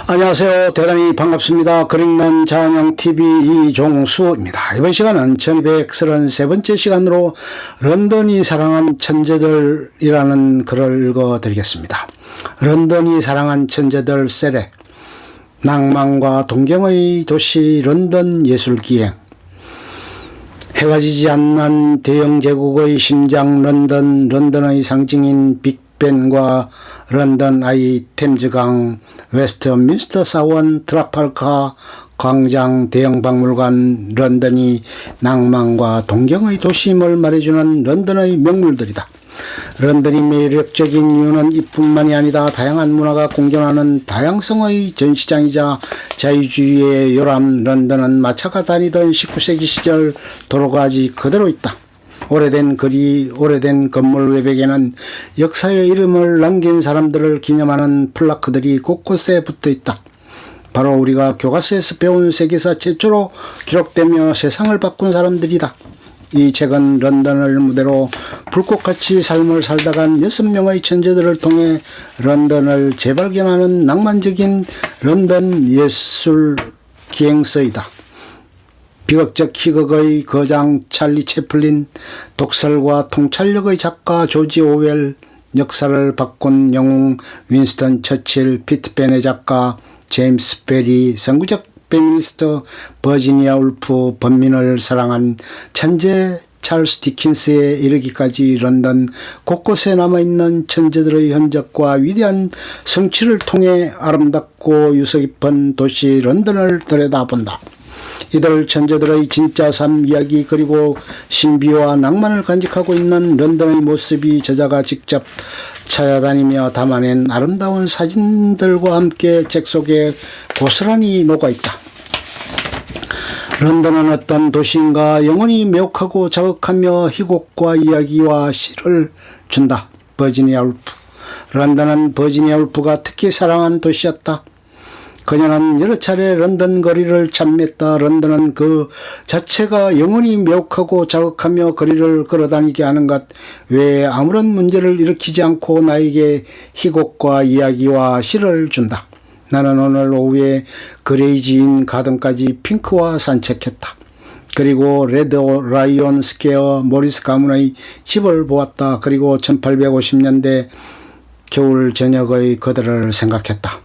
안녕하세요. 대단히 반갑습니다. 그릭런 자원형TV 이종수입니다. 이번 시간은 1233번째 시간으로 런던이 사랑한 천재들이라는 글을 읽어드리겠습니다. 런던이 사랑한 천재들 세례, 낭만과 동경의 도시 런던 예술기행, 해가 지지 않는 대영 제국의 심장 런던의 상징인 빅벤과 런던 아이, 템즈강, 웨스트민스터 사원, 트라팔가 광장, 대형 박물관, 런던이 낭만과 동경의 도시임을 말해주는 런던의 명물들이다. 런던이 매력적인 이유는 이뿐만이 아니다. 다양한 문화가 공존하는 다양성의 전시장이자 자유주의의 요람. 런던은 마차가 다니던 19세기 시절 도로가 아직 그대로 있다. 오래된 건물 외벽에는 역사의 이름을 남긴 사람들을 기념하는 플라크들이 곳곳에 붙어 있다. 바로 우리가 교과서에서 배운 세계사 최초로 기록되며 세상을 바꾼 사람들이다. 이 책은 런던을 무대로 불꽃같이 삶을 살다간 6명의 천재들을 통해 런던을 재발견하는 낭만적인 런던 예술 기행서이다. 비극적 희극의 거장 찰리 채플린, 독설과 통찰력의 작가 조지 오웰, 역사를 바꾼 영웅 윈스턴 처칠, 피트팬의 작가 제임스 베리, 선구적 페미니스트 버지니아 울프, 범민을 사랑한 천재 찰스 디킨스에 이르기까지 런던 곳곳에 남아있는 천재들의 흔적과 위대한 성취를 통해 아름답고 유서 깊은 도시 런던을 들여다본다. 이들 천재들의 진짜 삶 이야기, 그리고 신비와 낭만을 간직하고 있는 런던의 모습이 저자가 직접 찾아다니며 담아낸 아름다운 사진들과 함께 책 속에 고스란히 녹아있다. 런던은 어떤 도시인가? 영원히 매혹하고 자극하며 희곡과 이야기와 시를 준다. 버지니아 울프. 런던은 버지니아 울프가 특히 사랑한 도시였다. 그녀는 여러 차례 런던 거리를 참했다. 런던은 그 자체가 영원히 매혹하고 자극하며 거리를 걸어다니게 하는 것 외에 아무런 문제를 일으키지 않고 나에게 희곡과 이야기와 시를 준다. 나는 오늘 오후에 그레이지인 가든까지 핑크와 산책했다. 그리고 레드 라이온 스퀘어 모리스 가문의 집을 보았다. 그리고 1850년대 겨울 저녁의 그들을 생각했다.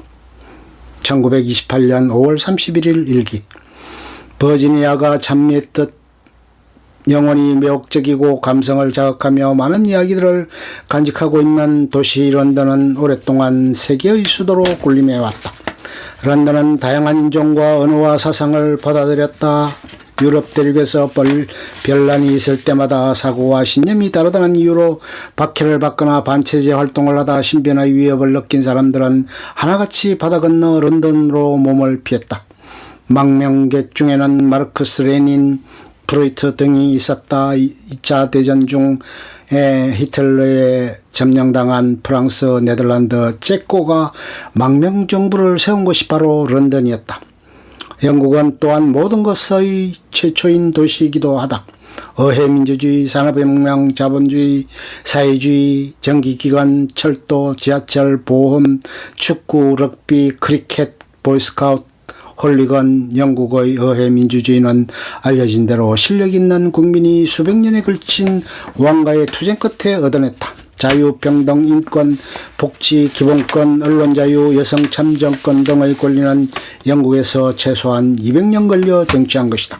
1928년 5월 31일 일기. 버지니아가 찬미했듯 영원히 매혹적이고 감성을 자극하며 많은 이야기들을 간직하고 있는 도시 런던은 오랫동안 세계의 수도로 군림해왔다. 런던은 다양한 인종과 언어와 사상을 받아들였다. 유럽 대륙에서 별난이 있을 때마다 사고와 신념이 다르다는 이유로 박해를 받거나 반체제 활동을 하다 신변의 위협을 느낀 사람들은 하나같이 바다 건너 런던으로 몸을 피했다. 망명객 중에는 마르크스, 레닌, 프로이트 등이 있었다. 2차 대전 중에 히틀러에 점령당한 프랑스, 네덜란드, 체코가 망명 정부를 세운 것이 바로 런던이었다. 영국은 또한 모든 것의 최초인 도시이기도 하다. 어해민주주의, 산업혁명, 자본주의, 사회주의, 전기기관, 철도, 지하철, 보험, 축구, 럭비, 크리켓, 보이스카우트, 홀리건. 영국의 어해민주주의는 알려진 대로 실력 있는 국민이 수백 년에 걸친 왕가의 투쟁 끝에 얻어냈다. 자유, 평등, 인권, 복지, 기본권, 언론자유, 여성 참정권 등의 권리는 영국에서 최소한 200년 걸려 쟁취한 것이다.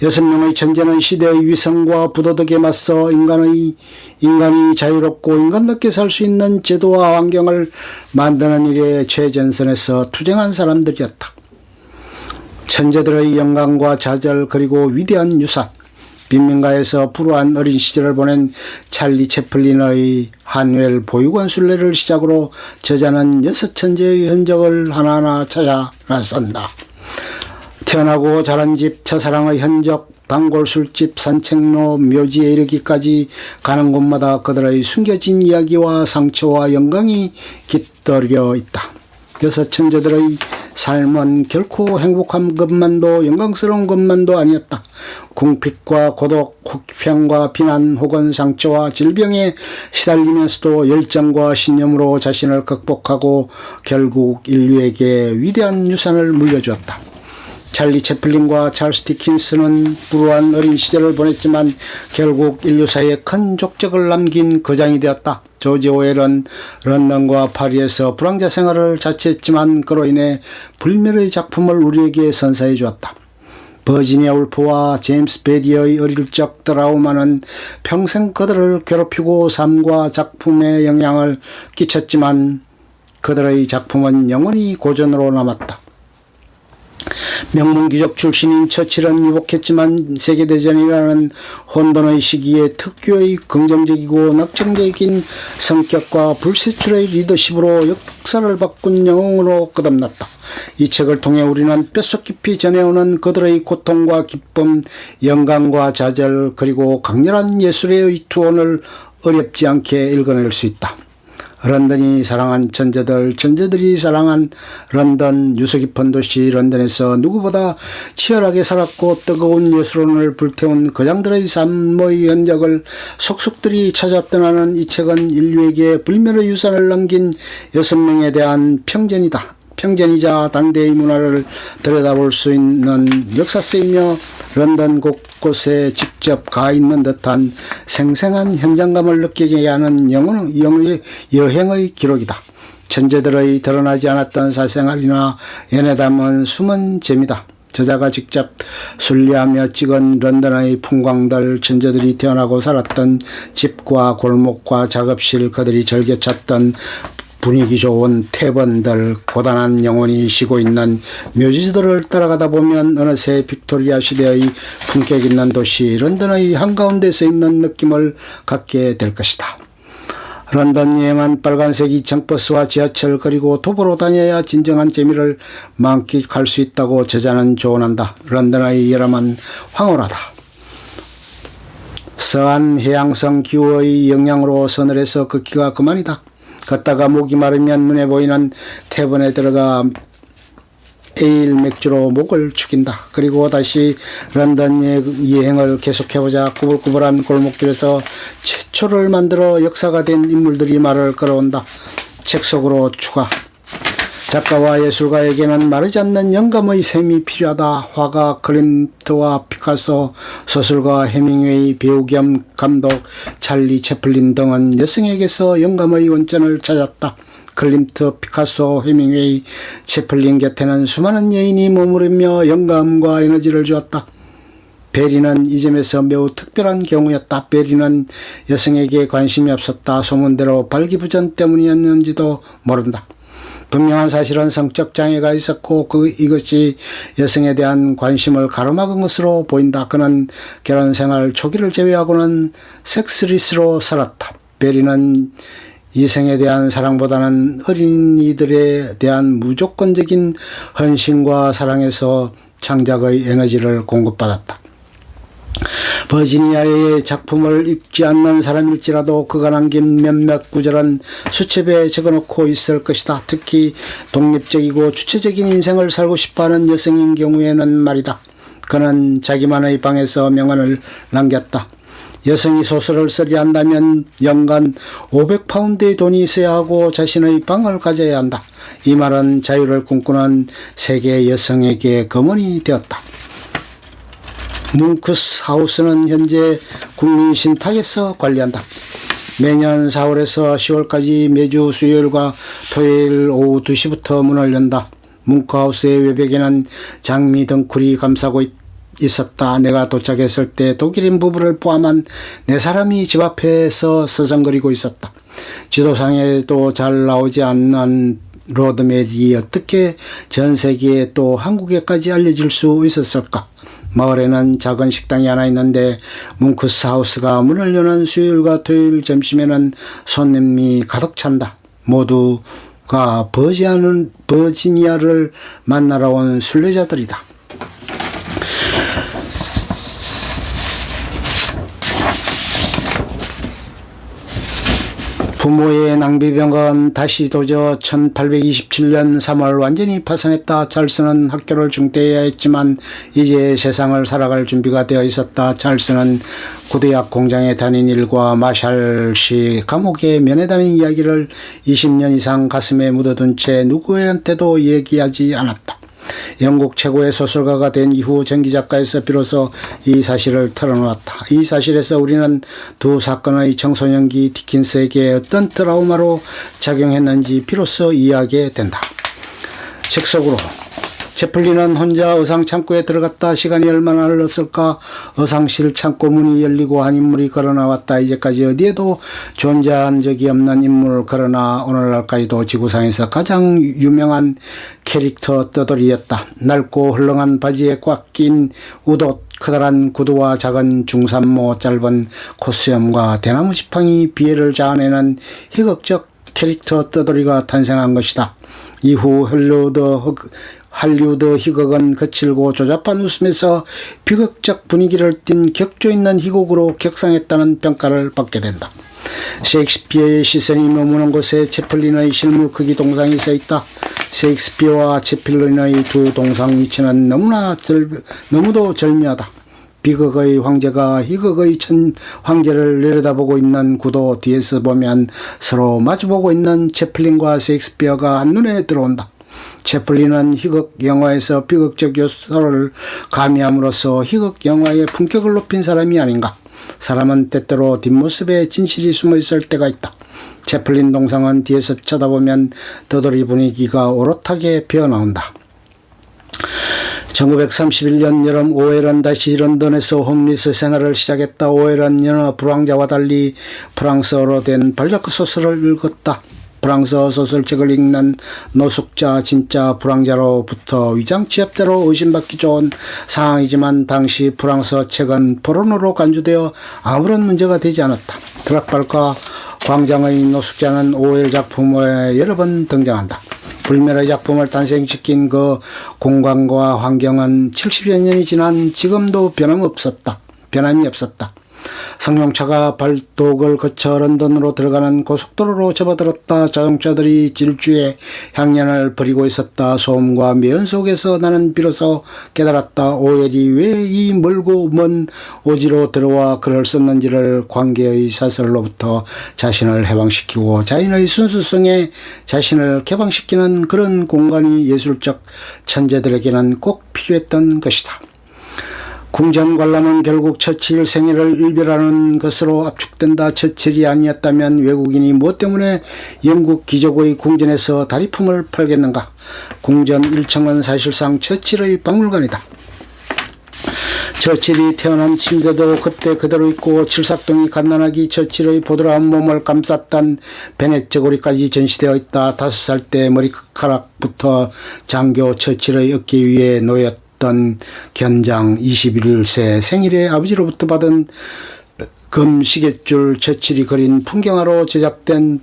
6명의 천재는 시대의 위성과 부도덕에 맞서 인간이 자유롭고 인간답게 살 수 있는 제도와 환경을 만드는 일에 최전선에서 투쟁한 사람들이었다. 천재들의 영광과 좌절, 그리고 위대한 유산. 빈민가에서 불우한 어린 시절을 보낸 찰리 채플린의 한웰 보육원 순례를 시작으로 저자는 6천재의 흔적을 하나하나 찾아 나선다. 태어나고 자란 집, 첫사랑의 흔적, 단골 술집, 산책로, 묘지에 이르기까지 가는 곳마다 그들의 숨겨진 이야기와 상처와 영광이 깃들여 있다. 6 천재들의 삶은 결코 행복한 것만도 영광스러운 것만도 아니었다. 궁핍과 고독, 혹평과 비난 혹은 상처와 질병에 시달리면서도 열정과 신념으로 자신을 극복하고 결국 인류에게 위대한 유산을 물려주었다. 찰리 채플린과 찰스 디킨스는 불우한 어린 시절을 보냈지만 결국 인류사에 큰 족적을 남긴 거장이 되었다. 조지 오웰은 런던과 파리에서 불황자 생활을 자처했지만 그로 인해 불멸의 작품을 우리에게 선사해 주었다. 버지니아 울프와 제임스 베리의 어릴 적 트라우마는 평생 그들을 괴롭히고 삶과 작품에 영향을 끼쳤지만 그들의 작품은 영원히 고전으로 남았다. 명문귀족 출신인 처칠은 유복했지만 세계대전이라는 혼돈의 시기에 특유의 긍정적이고 낙천적인 성격과 불세출의 리더십으로 역사를 바꾼 영웅으로 거듭났다. 이 책을 통해 우리는 뼛속 깊이 전해오는 그들의 고통과 기쁨, 영광과 좌절 그리고 강렬한 예술의 투혼을 어렵지 않게 읽어낼 수 있다. 런던이 사랑한 천재들, 천재들이 사랑한 런던, 유서 깊은 도시 런던에서 누구보다 치열하게 살았고 뜨거운 예술혼을 불태운 거장들의 삶의 흔적을 속속들이 찾아 떠나는 이 책은 인류에게 불멸의 유산을 남긴 6명에 대한 평전이다. 평전이자 당대의 문화를 들여다볼 수 있는 역사서이며 런던 곳곳에 직접 가 있는 듯한 생생한 현장감을 느끼게 하는 여행의 기록이다. 천재들의 드러나지 않았던 사생활이나 연애 담은 숨은 재미다. 저자가 직접 순례하며 찍은 런던의 풍광들, 천재들이 태어나고 살았던 집과 골목과 작업실, 그들이 즐겨 찾던 분위기 좋은 태번들, 고단한 영혼이 쉬고 있는 묘지들을 따라가다 보면 어느새 빅토리아 시대의 품격 있는 도시 런던의 한가운데서 있는 느낌을 갖게 될 것이다. 런던 여행은 빨간색 이층버스와 지하철 그리고 도보로 다녀야 진정한 재미를 만끽할 수 있다고 저자는 조언한다. 런던의 여름은 황홀하다. 서한 해양성 기후의 영향으로 서늘해서 걷기가 그만이다. 걷다가 목이 마르면 눈에 보이는 태번에 들어가 에일 맥주로 목을 축인다. 그리고 다시 런던 여행을 계속해보자. 구불구불한 골목길에서 최초를 만들어 역사가 된 인물들이 말을 걸어온다. 책 속으로 추가. 작가와 예술가에게는 마르지 않는 영감의 샘이 필요하다. 화가 클림트와 피카소, 소설가 해밍웨이, 배우 겸 감독 찰리 채플린 등은 여성에게서 영감의 원천을 찾았다. 클림트, 피카소, 해밍웨이, 채플린 곁에는 수많은 여인이 머무르며 영감과 에너지를 주었다. 베리는 이 점에서 매우 특별한 경우였다. 베리는 여성에게 관심이 없었다. 소문대로 발기부전 때문이었는지도 모른다. 분명한 사실은 성적 장애가 있었고 이것이 여성에 대한 관심을 가로막은 것으로 보인다. 그는 결혼 생활 초기를 제외하고는 섹스리스로 살았다. 베리는 이성에 대한 사랑보다는 어린이들에 대한 무조건적인 헌신과 사랑에서 창작의 에너지를 공급받았다. 버지니아의 작품을 읽지 않는 사람일지라도 그가 남긴 몇몇 구절은 수첩에 적어놓고 있을 것이다. 특히 독립적이고 주체적인 인생을 살고 싶어하는 여성인 경우에는 말이다. 그는 자기만의 방에서 명언을 남겼다. 여성이 소설을 쓰려 한다면 연간 500파운드의 돈이 있어야 하고 자신의 방을 가져야 한다. 이 말은 자유를 꿈꾸는 세계 여성에게 거문이 되었다. 뭉크스 하우스는 현재 국민신탁에서 관리한다. 매년 4월에서 10월까지 매주 수요일과 토요일 오후 2시부터 문을 연다. 뭉크하우스의 외벽에는 장미 덩쿨이 감싸고 있었다. 내가 도착했을 때 독일인 부부를 포함한 4사람이 집 앞에서 서성거리고 있었다. 지도상에도 잘 나오지 않는 로드메리 어떻게 전 세계에 또 한국에까지 알려질 수 있었을까? 마을에는 작은 식당이 하나 있는데 뭉크스 하우스가 문을 여는 수요일과 토요일 점심에는 손님이 가득 찬다. 모두가 버지니아를 만나러 온 순례자들이다. 부모의 낭비병은 다시 도저 1827년 3월 완전히 파산했다. 찰스는 학교를 중퇴해야 했지만 이제 세상을 살아갈 준비가 되어 있었다. 찰스는 구두약 공장에 다닌 일과 마샬시 감옥에 면회다닌 이야기를 20년 이상 가슴에 묻어둔 채 누구한테도 얘기하지 않았다. 영국 최고의 소설가가 된 이후 전기작가에서 비로소 이 사실을 털어놓았다. 이 사실에서 우리는 두 사건의 청소년기 디킨스에게 어떤 트라우마로 작용했는지 비로소 이해하게 된다. 책 속으로 채플린은 혼자 의상창고에 들어갔다. 시간이 얼마나 흘렀을까. 의상실 창고 문이 열리고 한 인물이 걸어나왔다. 이제까지 어디에도 존재한 적이 없는 인물, 그러나 오늘날까지도 지구상에서 가장 유명한 캐릭터 떠돌이였다. 넓고 헐렁한 바지에 꽉 낀 우옷, 커다란 구두와 작은 중산모, 짧은 코수염과 대나무 지팡이 비애를 자아내는 희극적 캐릭터 떠돌이가 탄생한 것이다. 이후 할리우드 희극은 거칠고 조잡한 웃음에서 비극적 분위기를 띤 격조 있는 희곡으로 격상했다는 평가를 받게 된다. 셰익스피어의 시선이 머무는 곳에 채플린의 실물 크기 동상이 서 있다. 셰익스피어와 채플린의 두 동상 위치는 너무도 절묘하다. 비극의 황제가 희극의 황제를 내려다보고 있는 구도 뒤에서 보면 서로 마주보고 있는 채플린과 셰익스피어가 한눈에 들어온다. 채플린은 희극 영화에서 비극적 요소를 가미함으로써 희극 영화의 품격을 높인 사람이 아닌가. 사람은 때때로 뒷모습에 진실이 숨어 있을 때가 있다. 채플린 동상은 뒤에서 쳐다보면 떠돌이 분위기가 오롯하게 피어나온다. 1931년 여름 오웰은 다시 런던에서 홈리스 생활을 시작했다. 오웰은 여러 불황자와 달리 프랑스어로 된 발자크 소설을 읽었다. 프랑스어 소설책을 읽는 노숙자, 진짜 불황자로부터 위장 취업자로 의심받기 좋은 상황이지만 당시 프랑스어 책은 포르노로 간주되어 아무런 문제가 되지 않았다. 드락발과 광장의 노숙자는 오웰 작품에 여러 번 등장한다. 불멸의 작품을 탄생시킨 그 공간과 환경은 70여 년이 지난 지금도 변함이 없었다. 승용차가 발독을 거쳐 런던으로 들어가는 고속도로로 접어들었다. 자동차들이 질주해 향연을 벌이고 있었다. 소음과 매연 속에서 나는 비로소 깨달았다. 오웰이 왜 이 멀고 먼 오지로 들어와 글을 썼는지를. 관계의 사슬로부터 자신을 해방시키고 자인의 순수성에 자신을 개방시키는 그런 공간이 예술적 천재들에게는 꼭 필요했던 것이다. 궁전 관람은 결국 처칠 생애를 일별하는 것으로 압축된다. 처칠이 아니었다면 외국인이 무엇 때문에 영국 귀족의 궁전에서 다리품을 팔겠는가. 궁전 1층은 사실상 처칠의 박물관이다. 처칠이 태어난 침대도 그때 그대로 있고 칠삭동이 갓난아기 처칠의 보드라운 몸을 감쌌던 베넷 저고리까지 전시되어 있다. 5살 때 머리카락부터 장교 처칠의 어깨 위에 놓였다. 견장 21세 생일에 아버지로부터 받은 금시계줄 처칠이 그린 풍경화로 제작된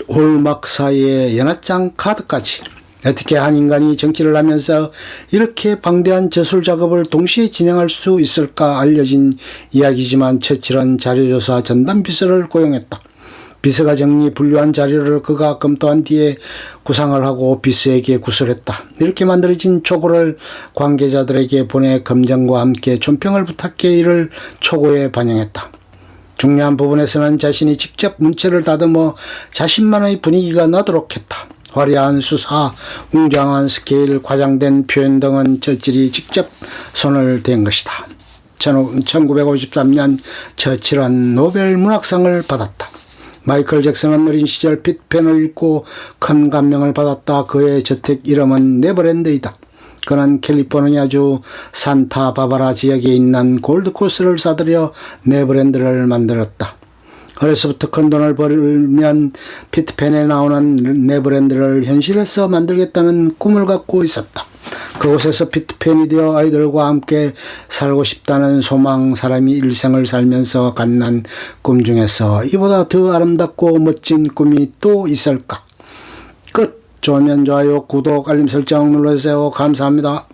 홀막 사이의 연합장 카드까지. 어떻게 한 인간이 정치를 하면서 이렇게 방대한 저술 작업을 동시에 진행할 수 있을까. 알려진 이야기지만 처칠은 자료조사 전담 비서를 고용했다. 비서가 정리 분류한 자료를 그가 검토한 뒤에 구상을 하고 비서에게 구술했다. 이렇게 만들어진 초고를 관계자들에게 보내 검증과 함께 존평을 부탁해 이를 초고에 반영했다. 중요한 부분에서는 자신이 직접 문체를 다듬어 자신만의 분위기가 나도록 했다. 화려한 수사, 웅장한 스케일, 과장된 표현 등은 처칠이 직접 손을 댄 것이다. 1953년 처칠은 노벨 문학상을 받았다. 마이클 잭슨은 어린 시절 피트팬을 읽고 큰 감명을 받았다. 그의 저택 이름은 네버랜드이다. 그는 캘리포니아주 산타바바라 지역에 있는 골드코스트를 사들여 네버랜드를 만들었다. 어려서부터 큰 돈을 벌면 피트팬에 나오는 네버랜드를 현실에서 만들겠다는 꿈을 갖고 있었다. 그곳에서 피트팬이 되어 아이들과 함께 살고 싶다는 소망. 사람이 일생을 살면서 갖는 꿈 중에서 이보다 더 아름답고 멋진 꿈이 또 있을까? 끝. 좋으면 좋아요, 구독, 알림 설정 눌러주세요. 감사합니다.